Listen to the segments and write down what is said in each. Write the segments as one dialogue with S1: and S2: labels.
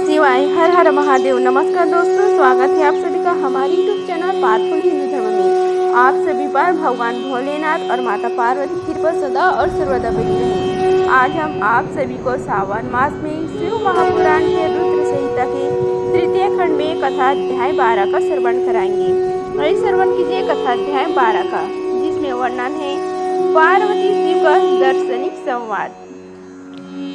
S1: शिवाय। हर हर महादेव। नमस्कार दोस्तों, स्वागत है आप सभी का हमारे यूट्यूब चैनल पावरफुल हिंदू धर्म में। आप सभी पर भगवान भोलेनाथ और माता पार्वती की कृपा सदा और सर्वदा बनी रहे। आज हम आप सभी को सावन मास में शिव महापुराण के रुद्र संहिता के तृतीय खंड में कथा अध्याय 12 का श्रवण कराएंगे। वही श्रवण कीजिए कथा अध्याय 12 का, जिसमें वर्णन है पार्वती शिव का दर्शनिक संवाद।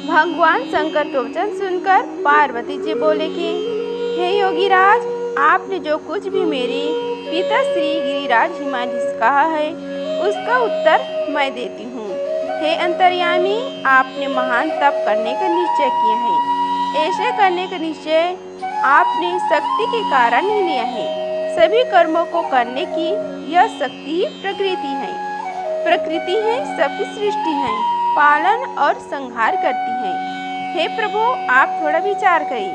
S1: भगवान शंकर के वचन सुनकर पार्वती जी बोले कि हे योगीराज, आपने जो कुछ भी मेरे पिता श्री गिरिराज हिमालय से कहा है उसका उत्तर मैं देती हूँ। हे अंतर्यामी, आपने महान तप करने का निश्चय किया है। ऐसे करने का निश्चय आपने शक्ति के कारण ही लिया है। सभी कर्मों को करने की यह शक्ति ही प्रकृति है। प्रकृति है सबकी सृष्टि है, पालन और संहार करती है। हे प्रभु, आप थोड़ा विचार करिए,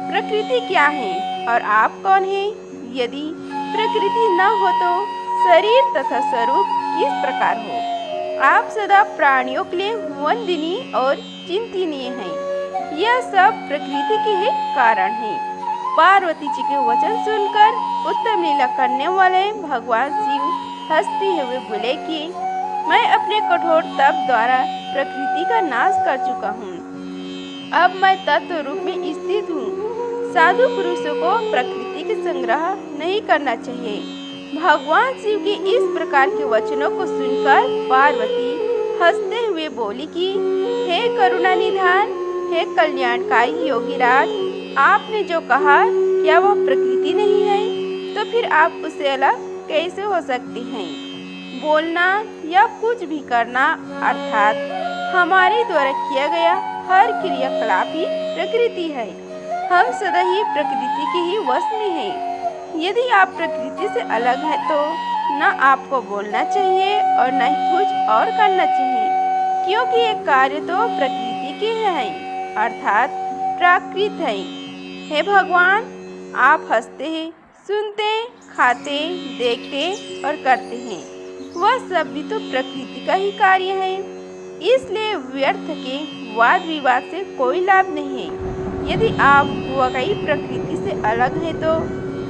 S1: प्रकृति क्या है और आप कौन हैं? यदि प्रकृति न हो तो शरीर तथा स्वरूप किस प्रकार हो? आप सदा प्राणियों के लिए वंदनीय और चिंतनीय हैं। यह सब प्रकृति के ही कारण है। पार्वती जी के वचन सुनकर उत्तम लीला करने वाले भगवान शिव हंसते हुए बोले कि मैं अपने कठोर तप द्वारा प्रकृति का नाश कर चुका हूँ। अब मैं तत्व रूप में स्थित हूँ। साधु पुरुषों को प्रकृति के संग्रह नहीं करना चाहिए। भगवान शिव के इस प्रकार के वचनों को सुनकर पार्वती हंसते हुए बोली कि हे करुणा निधान, हे कल्याणकारी योगीराज, आपने जो कहा क्या वह प्रकृति नहीं है? तो फिर आप उससे अलग कैसे हो सकती हैं? बोलना या कुछ भी करना अर्थात हमारे द्वारा किया गया हर क्रियाकलाप ही प्रकृति है। हम सदा ही प्रकृति के ही वश में हैं। यदि आप प्रकृति से अलग हैं तो न आपको बोलना चाहिए और न ही कुछ और करना चाहिए, क्योंकि ये कार्य तो प्रकृति के हैं, अर्थात प्राकृत है। हे भगवान, आप हंसते हैं, सुनते, खाते, देखते और करते हैं, वह सब भी तो प्रकृति का ही कार्य है। इसलिए व्यर्थ के वाद विवाद से कोई लाभ नहीं है। यदि आप वाकई प्रकृति से अलग हैं तो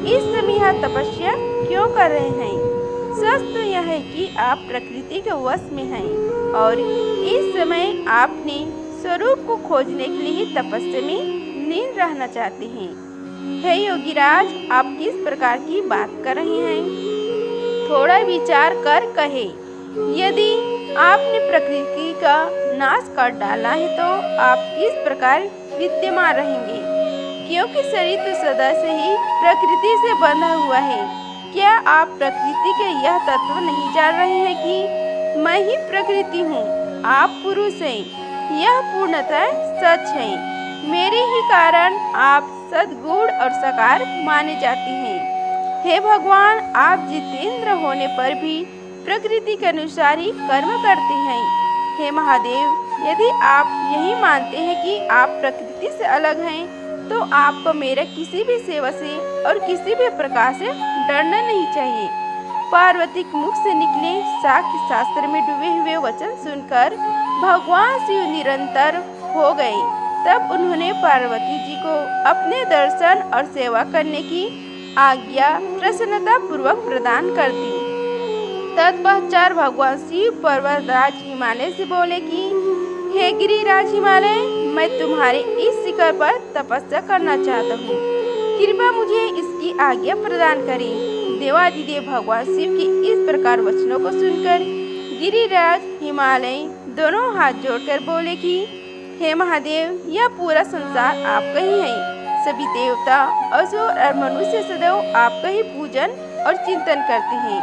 S1: इस समय यह तपस्या क्यों कर रहे हैं? सच तो यह है कि आप प्रकृति के वश में हैं और इस समय आपने स्वरूप को खोजने के लिए तपस्या में लीन रहना चाहते हैं। हे योगीराज, आप किस प्रकार की बात कर रहे हैं? थोड़ा विचार कर कहे। यदि आपने प्रकृति का नाश कर डाला है तो आप किस प्रकार विद्यमान रहेंगे? क्योंकि शरीर तो सदा से ही प्रकृति से बंधा हुआ है। क्या आप प्रकृति के यह तत्व नहीं जान रहे हैं कि मैं ही प्रकृति हूँ, आप पुरुष हैं? यह पूर्णतः सच है। मेरे ही कारण आप सद्गुण और साकार माने जाते हैं। हे भगवान, आप जितेंद्र होने पर भी प्रकृति के अनुसार ही कर्म करते हैं। हे महादेव, यदि आप यही मानते हैं कि आप प्रकृति से अलग हैं तो आपको मेरे किसी भी सेवा से और किसी भी प्रकार से डरना नहीं चाहिए। पार्वती के मुख से निकले साक्ष्य शास्त्र में डूबे हुए वचन सुनकर भगवान शिव निरंतर हो गए। तब उन्होंने पार्वती जी को अपने दर्शन और सेवा करने की आज्ञा प्रसन्नता पूर्वक प्रदान कर दी। तत्पश्चात भगवान शिव पर्वतराज हिमालय से बोले कि हे गिरिराज हिमालय, मैं तुम्हारे इस शिखर पर तपस्या करना चाहता हूँ। कृपया मुझे इसकी आज्ञा प्रदान करें। देवादिदेव भगवान शिव के इस प्रकार वचनों को सुनकर गिरिराज हिमालय दोनों हाथ जोड़कर बोले कि हे महादेव, यह पूरा संसार आपका ही है। सभी देवता, असुर और मनुष्य सदैव आपका ही पूजन और चिंतन करते हैं।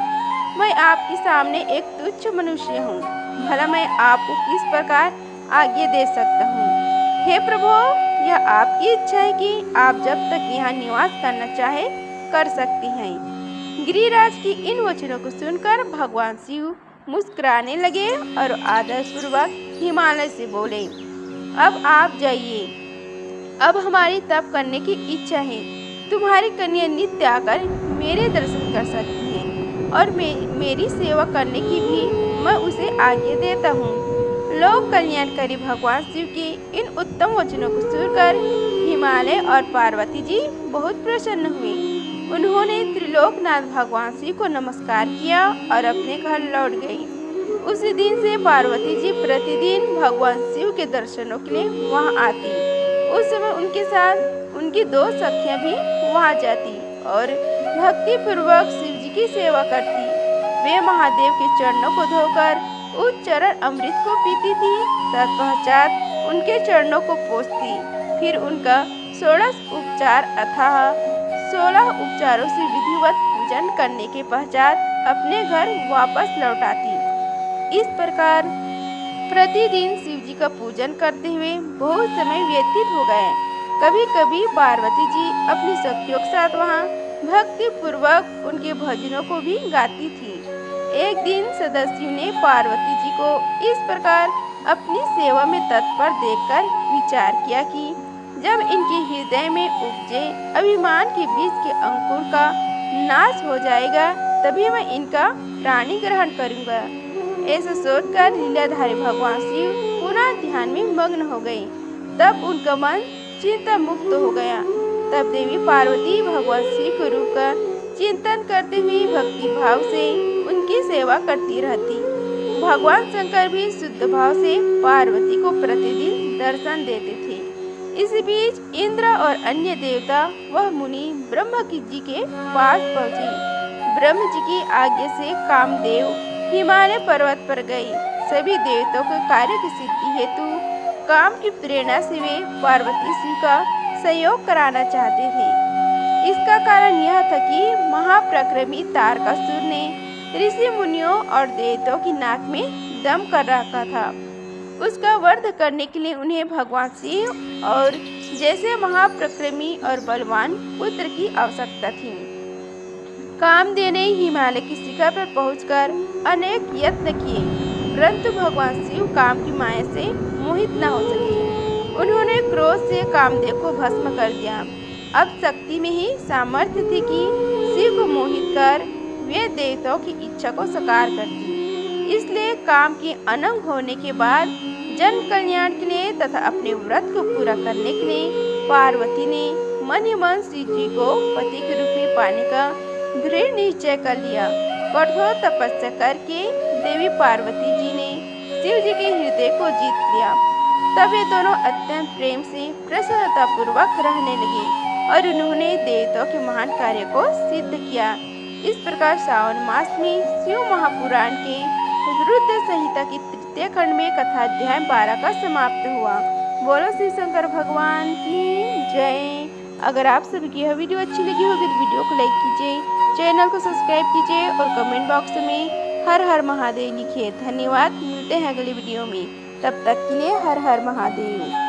S1: मैं आपके सामने एक तुच्छ मनुष्य हूँ। भला मैं आपको किस प्रकार आज्ञा दे सकता हूँ? हे प्रभु, यह आपकी इच्छा है कि आप जब तक यहाँ निवास करना चाहे कर सकती हैं। गिरिराज की इन वचनों को सुनकर भगवान शिव मुस्कुराने लगे और आदरपूर्वक हिमालय से बोले, अब आप जाइए। अब हमारी तप करने की इच्छा है। तुम्हारी कन्या नित्य आकर मेरे दर्शन कर सकती है और मेरी सेवा करने की भी मैं उसे आज्ञा देता हूँ। लोक कल्याणकारी भगवान शिव के इन उत्तम वचनों को सुनकर हिमालय और पार्वती जी बहुत प्रसन्न हुए। उन्होंने त्रिलोकनाथ भगवान शिव को नमस्कार किया और अपने घर लौट गई। उसी दिन से पार्वती जी प्रतिदिन भगवान शिव के दर्शनों के लिए वहां आती। उस समय उनके साथ उनकी 2 सखियां भी वहां जाती और भक्ति पूर्वक शिव जी की सेवा करती। वे महादेव के चरणों को धोकर उस चरण अमृत को पीती थी। तत्पश्चात उनके चरणों को पोंछती, फिर उनका 16 उपचार अथाह 16 उपचारों से विधिवत पूजन करने के पश्चात अपने घर वापस लौट आती। इस प्रकार प्रतिदिन शिव जी का पूजन करते हुए बहुत समय व्यतीत हो गए। कभी कभी पार्वती जी अपनी सखियों के साथ वहाँ भक्ति पूर्वक उनके भजनों को भी गाती थी। एक दिन सदस्यों ने पार्वती जी को इस प्रकार अपनी सेवा में तत्पर देखकर विचार किया कि जब इनके हृदय में उपजे अभिमान के बीज के अंकुर का नाश हो जाएगा, तभी मैं इनका प्राणी ग्रहण करूंगा। ऐसा सोचकर लीलाधारी भगवान शिव पुनः ध्यान में मग्न हो गए। तब उनका मन चिंता मुक्त हो गया। तब देवी पार्वती भगवान शिव को रूप कर चिंतन करते हुए भक्ति भाव से उनकी सेवा करती रहती। भगवान शंकर भी शुद्ध भाव से पार्वती को प्रतिदिन दर्शन देते थे। इस बीच इंद्र और अन्य देवता वह मुनि ब्रह्मा जी के पास पहुँचे। ब्रह्म जी की आज्ञा से कामदेव हिमालय पर्वत पर गए। सभी देवताओं के कार्य की सिद्धि हेतु काम की प्रेरणा से वे पार्वती शिव का सहयोग कराना चाहते थे। इसका कारण यह था कि महाप्रक्रमी तारकासुर ने ऋषि मुनियों और देवताओं की नाक में दम कर रखा था। उसका वध करने के लिए उन्हें भगवान शिव और जैसे महाप्रक्रमी और बलवान पुत्र की आवश्यकता थी। कामदेव ने हिमालय की शिखर पर पहुंचकर अनेक यत्न किए, परंतु भगवान शिव काम की माया से मोहित न हो सके। उन्होंने क्रोध से कामदेव को भस्म कर दिया। अब शक्ति में ही सामर्थ्य थी कि शिव को मोहित कर वे देवताओं की इच्छा को साकार करती। इसलिए काम के अनंग होने के बाद जन कल्याण के लिए तथा अपने व्रत को पूरा करने के लिए पार्वती ने मन ही मन शिव जी को पति के रूप में पाने का दृढ़ निश्चय कर लिया। कठोर तपस्या करके देवी पार्वती जी ने शिव जी के हृदय को जीत लिया। तब ये दोनों अत्यंत प्रेम से प्रसन्नता पूर्वक रहने लगे और उन्होंने देवताओं के महान कार्य को सिद्ध किया। इस प्रकार श्रावण मास में शिव महापुराण के रुद्र संहिता की तृतीय खंड में कथा अध्याय 12 का समाप्त हुआ। बोलो शिव शंकर भगवान की जय। अगर आप सभी की यह वीडियो अच्छी लगी होगी तो वीडियो को लाइक कीजिए, चैनल को सब्सक्राइब कीजिए और कमेंट बॉक्स में हर हर महादेव लिखिए। धन्यवाद। मिलते हैं अगली वीडियो में, तब तक के लिए हर हर महादेव।